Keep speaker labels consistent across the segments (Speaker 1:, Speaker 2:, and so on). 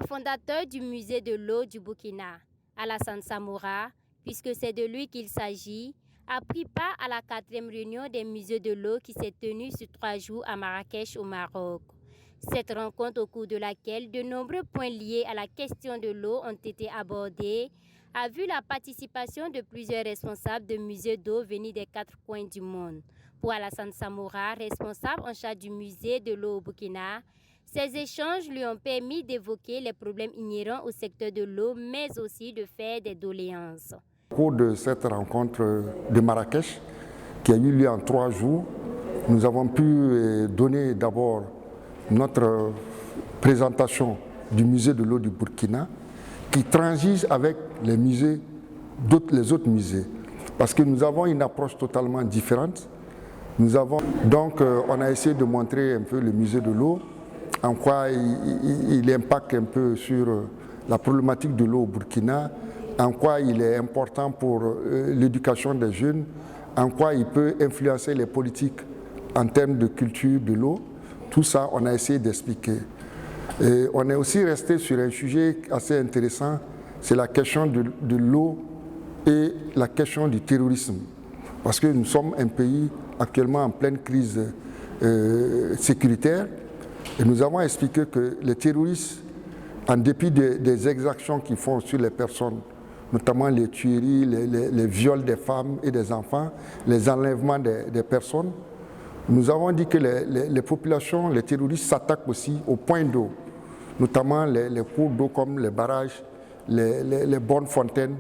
Speaker 1: le fondateur du musée de l'eau du Burkina, Alassane Samoura, puisque c'est de lui qu'il s'agit, a pris part à la 4e réunion des musées de l'eau qui s'est tenue sur 3 jours à Marrakech au Maroc. Cette rencontre au cours de laquelle de nombreux points liés à la question de l'eau ont été abordés a vu la participation de plusieurs responsables de musées d'eau venus des 4 coins du monde. Pour Alassane Samoura, responsable en charge du musée de l'eau au Burkina, ces échanges lui ont permis d'évoquer les problèmes inhérents au secteur de l'eau, mais aussi de faire des doléances.
Speaker 2: Au cours de cette rencontre de Marrakech, qui a eu lieu en 3 jours, nous avons pu donner d'abord notre présentation du musée de l'eau du Burkina, qui transige avec les autres musées, parce que nous avons une approche totalement différente. On a essayé de montrer un peu le musée de l'eau, en quoi il impacte un peu sur la problématique de l'eau au Burkina, en quoi il est important pour l'éducation des jeunes, en quoi il peut influencer les politiques en termes de culture de l'eau. Tout ça, on a essayé d'expliquer. Et on est aussi resté sur un sujet assez intéressant, c'est la question de l'eau et la question du terrorisme. Parce que nous sommes un pays actuellement en pleine crise sécuritaire, et nous avons expliqué que les terroristes, en dépit des exactions qu'ils font sur les personnes, notamment les tueries, les viols des femmes et des enfants, les enlèvements des personnes, nous avons dit que les populations, les terroristes s'attaquent aussi aux points d'eau, notamment les cours d'eau comme les barrages, les bonnes fontaines.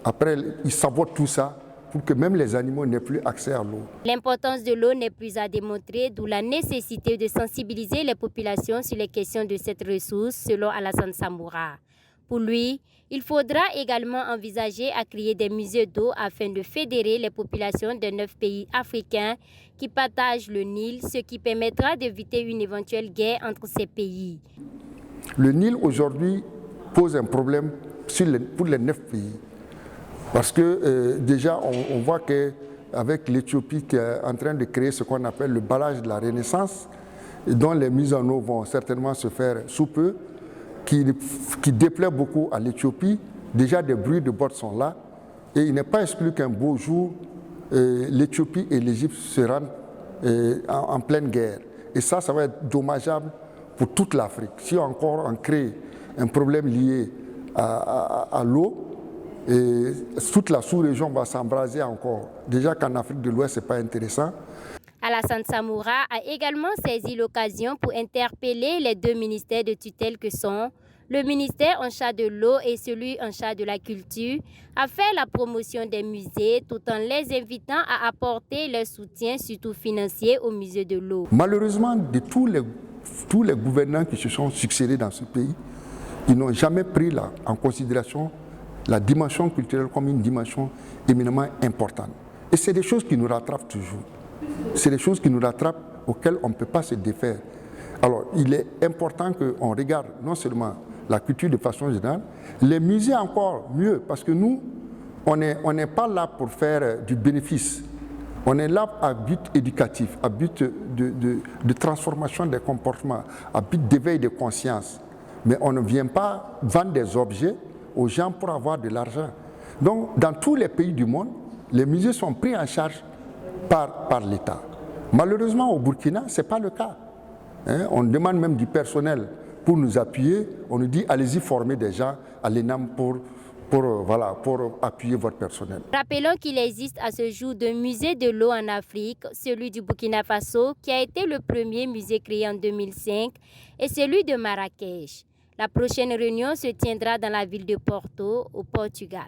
Speaker 2: Après, ils sabotent tout ça pour que même les animaux n'aient plus accès à l'eau.
Speaker 1: L'importance de l'eau n'est plus à démontrer, d'où la nécessité de sensibiliser les populations sur les questions de cette ressource, selon Alassane Samoura. Pour lui, il faudra également envisager à créer des musées d'eau afin de fédérer les populations de 9 pays africains qui partagent le Nil, ce qui permettra d'éviter une éventuelle guerre entre ces pays.
Speaker 2: Le Nil aujourd'hui pose un problème pour les 9 pays. Parce que déjà, on voit qu'avec l'Éthiopie qui est en train de créer ce qu'on appelle le barrage de la Renaissance, dont les mises en eau vont certainement se faire sous peu, qui déplaît beaucoup à l'Éthiopie, déjà des bruits de bottes sont là, et il n'est pas exclu qu'un beau jour, l'Éthiopie et l'Égypte se rendent en pleine guerre. Et ça va être dommageable pour toute l'Afrique. Si encore on crée un problème lié à l'eau, et toute la sous-région va s'embraser encore. Déjà qu'en Afrique de l'Ouest, ce n'est pas intéressant.
Speaker 1: Alassane Samoura a également saisi l'occasion pour interpeller les 2 ministères de tutelle que sont le ministère en charge de l'eau et celui en charge de la culture, à faire la promotion des musées tout en les invitant à apporter leur soutien, surtout financier, au musée de l'eau.
Speaker 2: Malheureusement, de tous les gouvernants qui se sont succédés dans ce pays, ils n'ont jamais pris en considération la dimension culturelle comme une dimension éminemment importante. Et c'est des choses qui nous rattrapent toujours. C'est des choses qui nous rattrapent, auxquelles on ne peut pas se défaire. Alors, il est important qu'on regarde non seulement la culture de façon générale, les musées encore mieux, parce que nous, on n'est pas là pour faire du bénéfice. On est là à but éducatif, à but de transformation des comportements, à but d'éveil de conscience. Mais on ne vient pas vendre des objets aux gens pour avoir de l'argent. Donc, dans tous les pays du monde, les musées sont pris en charge par l'État. Malheureusement, au Burkina, ce n'est pas le cas. On demande même du personnel pour nous appuyer. On nous dit, allez-y former des gens à l'ENAM pour appuyer votre personnel.
Speaker 1: Rappelons qu'il existe à ce jour 2 musées de l'eau en Afrique, celui du Burkina Faso, qui a été le premier musée créé en 2005, et celui de Marrakech. La prochaine réunion se tiendra dans la ville de Porto, au Portugal.